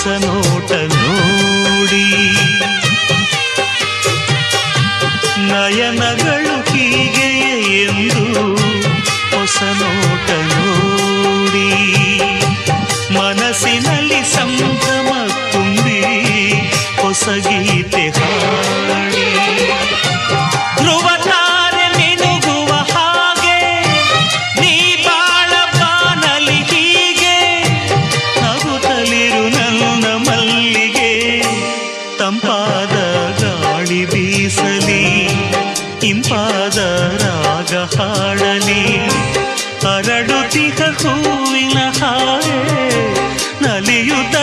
ಹೊಸ ನೋಟ ನೋಡಿ ನಯನಗಳು ಹೀಗೆಯೇ ಎಂದು ಹೊಸ ನೋಟ ನೋಡಿ ಮನಸ್ಸಿನಲ್ಲಿ ಸಂಭ್ರಮ ತುಂಬಿ ಹೊಸ ಗೀತೆ ಹಾಡಿ ಧ್ರುವ ತಾರೆ ಮಿನುಗುವ ಹಾಗೆ ನೀ ಬಾಳ ಬಾನಲಿ ಹೀಗೆ ನಗುತ್ತಲಿರು ನನ್ನ ಮಲ್ಲಿಗೆ ತಂಪಾದ ಗಾಳಿ ಬೀಸಲಿ ಇಂಪಾದ ರಾಗ ಹಾಡಲಿ ಅರಳುತ್ತಿಹ ಹೂವಿನ ಹಾಗೆ ನಲಿಯುತ್ತ